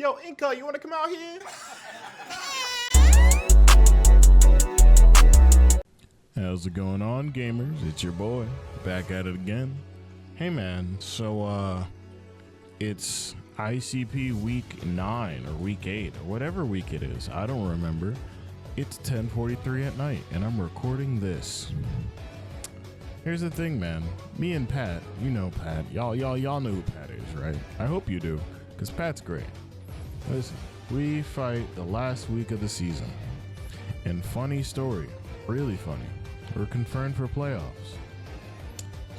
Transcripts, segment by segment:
Yo, Incog, you want to come out here? How's it going on, gamers? It's your boy, back at it again. Hey man, so it's ICP week 9 or week 8 or whatever week it is. I don't remember. It's 10:43 at night and I'm recording this. Here's the thing, man. Me and Pat, you know Pat. Y'all know who Pat is, right? I hope you do, because Pat's great. Listen, we fight the last week of the season. And funny story, really funny, we're confirmed for playoffs.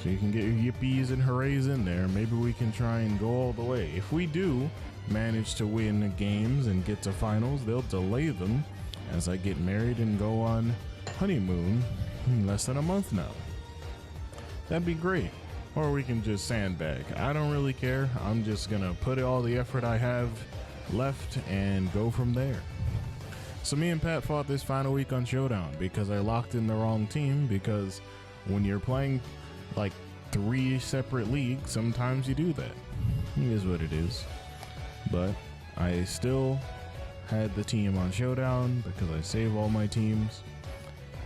So you can get your yippies and hoorays in there. Maybe we can try and go all the way. If we do manage to win the games and get to finals, they'll delay them as I get married and go on honeymoon in less than a month now. That'd be great. Or we can just sandbag. I don't really care. I'm just gonna put all the effort I have left and go from there. So me and Pat fought this final week on Showdown because I locked in the wrong team, because when you're playing like 3 separate leagues, sometimes you do that. It is what it is. But I still had the team on Showdown because I save all my teams.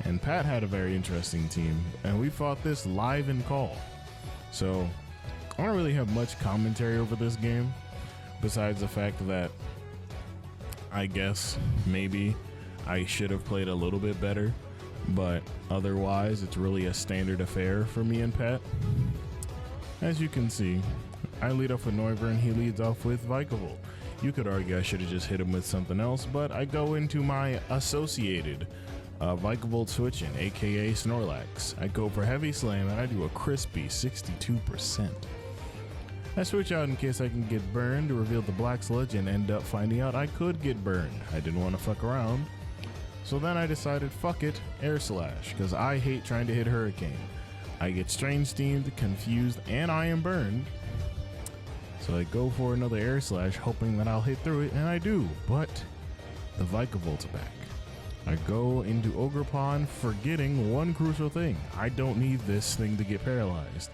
And Pat had a very interesting team, and we fought this live in call. So I don't really have much commentary over this game, besides the fact that I guess maybe I should have played a little bit better, but otherwise it's really a standard affair for me and Pat. As you can see, I lead off with Noivern and he leads off with Vikavolt. You could argue I should have just hit him with something else, but I go into my associated Vikavolt switching, aka Snorlax. I go for Heavy Slam and I do a crispy 62%. I switch out in case I can get burned to reveal the Black Sludge and end up finding out I could get burned. I didn't want to fuck around. So then I decided, fuck it, Air Slash, because I hate trying to hit Hurricane. I get Strange Steamed, confused, and I am burned. So I go for another Air Slash, hoping that I'll hit through it, and I do, but the Vikavolt's back. I go into Ogerpon, forgetting one crucial thing. I don't need this thing to get paralyzed.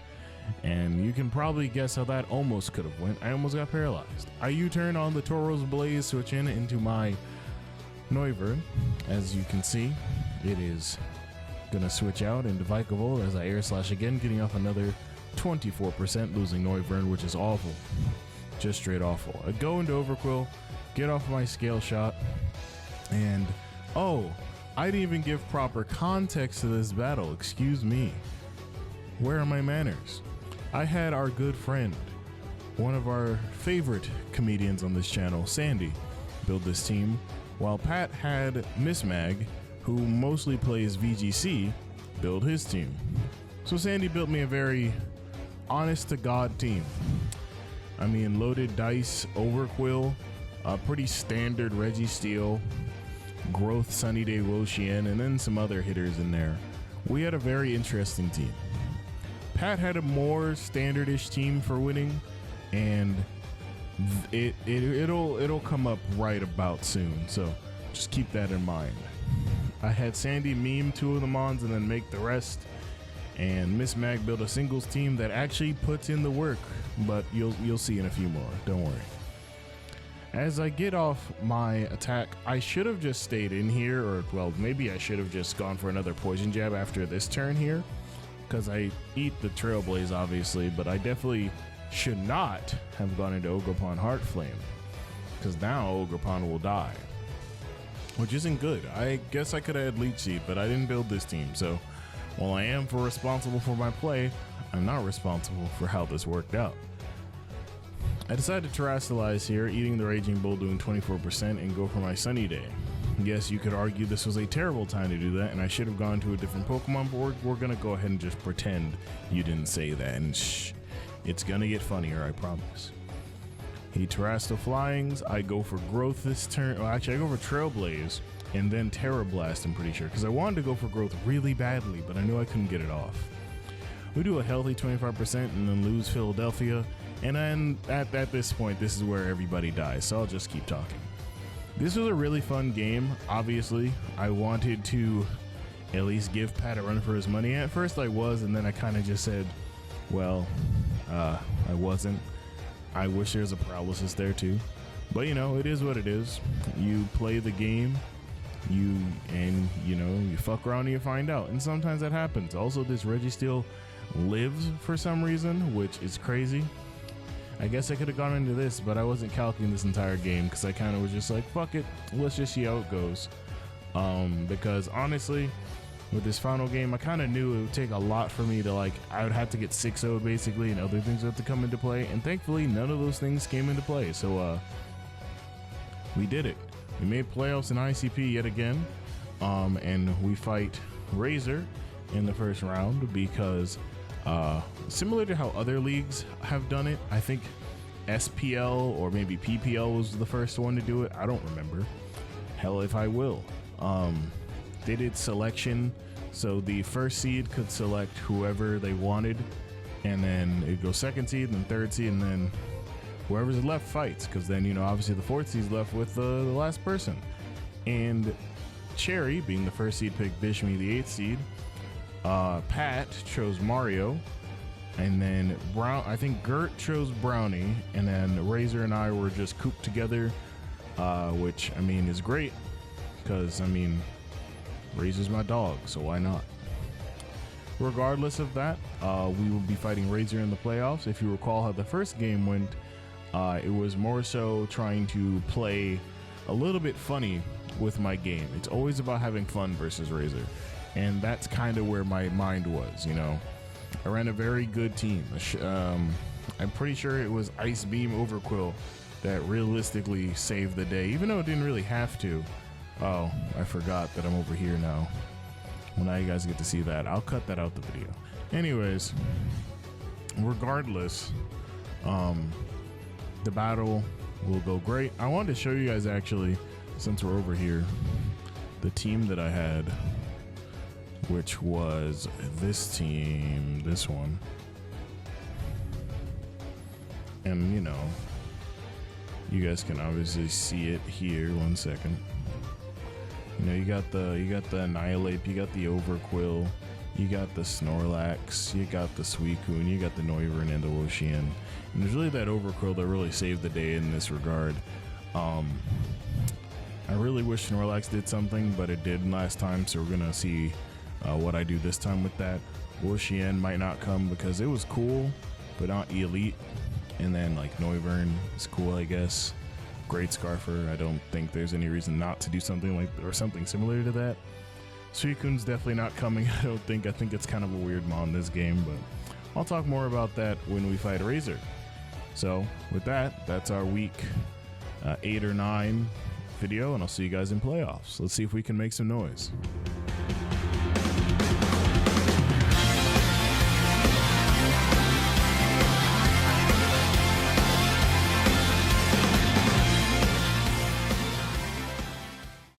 And you can probably guess how that almost could have went. I almost got paralyzed. I U-turn on the Tauros Blaze, switch in into my Noivern. As you can see, it is gonna switch out into Vikavolt as I Air Slash again, getting off another 24%, losing Noivern, which is awful. Just straight awful. I go into Overquill, get off my Scale Shot, and oh, I didn't even give proper context to this battle. Excuse me. Where are my manners? I had our good friend, one of our favorite comedians on this channel, Sandy, build this team, while Pat had Miss Mag, who mostly plays VGC, build his team. So Sandy built me a very honest-to-God team. I mean, loaded dice, Overquill, a pretty standard Registeel, Growth, Sunny Day, Roshian, and then some other hitters in there. We had a very interesting team. Pat had a more standardish team for winning, and it'll come up right about soon, so just keep that in mind. I had Sandy meme 2 of the Mons and then make the rest, and Miss Mag built a singles team that actually puts in the work, but you'll see in a few more, don't worry. As I get off my attack, I should have just stayed in here, or well, maybe I should have just gone for another Poison Jab after this turn here, because I eat the Trailblaze obviously, but I definitely should not have gone into Ogerpon Heart Flame, because now Ogerpon will die, which isn't good. I guess I could have had Leech Seed, but I didn't build this team, so while I am responsible for my play, I'm not responsible for how this worked out. I decided to Terrasilize here, eating the Raging Bull, doing 24%, and go for my Sunny Day. Yes, you could argue this was a terrible time to do that, and I should have gone to a different Pokemon, but we're gonna go ahead and just pretend you didn't say that, and shh, it's gonna get funnier, I promise. He Terrasto Flyings, I go for Growth this turn, well actually I go for Trailblaze, and then Terra Blast, I'm pretty sure, because I wanted to go for Growth really badly, but I knew I couldn't get it off. We do a healthy 25% and then lose Philadelphia, and then at this point, this is where everybody dies, so I'll just keep talking. This was a really fun game. Obviously, I wanted to at least give Pat a run for his money. At first I was, and then I kind of just said, well, I wasn't. I wish there was a paralysis there too. But you know, it is what it is. You play the game, you fuck around and you find out. And sometimes that happens. Also, this Registeel lives for some reason, which is crazy. I guess I could have gone into this, but I wasn't calculating this entire game because I kind of was just like, fuck it, let's just see how it goes. Because honestly, with this final game, I kind of knew it would take a lot for me to, like, I would have to get 6-0 basically, and other things would have to come into play. And thankfully, none of those things came into play. So we did it. We made playoffs in ICP yet again, and we fight Razor in the first round because similar to how other leagues have done it, I think SPL or maybe PPL was the first one to do it. I don't remember. Hell if I will. They did selection, so the first seed could select whoever they wanted, and then it'd go second seed, then third seed, and then whoever's left fights, because then, you know, obviously the fourth seed's left with the last person. And Cherry, being the first seed, picked Bishmii, the 8th seed. Pat chose Mario, and then I think Gurt chose Brownie, and then Razor and I were just cooped together, which, I mean, is great, because, I mean, Razor's my dog, so why not? Regardless of that, we will be fighting Razor in the playoffs. If you recall how the first game went, it was more so trying to play a little bit funny with my game. It's always about having fun versus Razor, and that's kind of where my mind was, you know. I ran a very good team. I'm pretty sure it was Ice Beam Overquill that realistically saved the day, even though it didn't really have to. Oh, I forgot that I'm over here now. Well, now you guys get to see that. I'll cut that out the video. Anyways, regardless, the battle will go great. I wanted to show you guys, actually, since we're over here, the team that I had, which was this team, this one. And, you know, you guys can obviously see it here. 1 second. You know, you got the Annihilate, you got the Overquill, you got the Snorlax, you got the Suicune, you got the Noivern and the Woshian. And there's really that Overquill that really saved the day in this regard. I really wish Snorlax did something, but it didn't last time, so we're gonna see what I do this time with that. Woshian might not come because it was cool, but not elite. And then, like, Noivern is cool, I guess. Great Scarfer. I don't think there's any reason not to do something like, or something similar to that. Suicune's definitely not coming, I don't think. I think it's kind of a weird mon this game, but I'll talk more about that when we fight Razor. So with that, that's our week 8 or 9 video, and I'll see you guys in playoffs. Let's see if we can make some noise.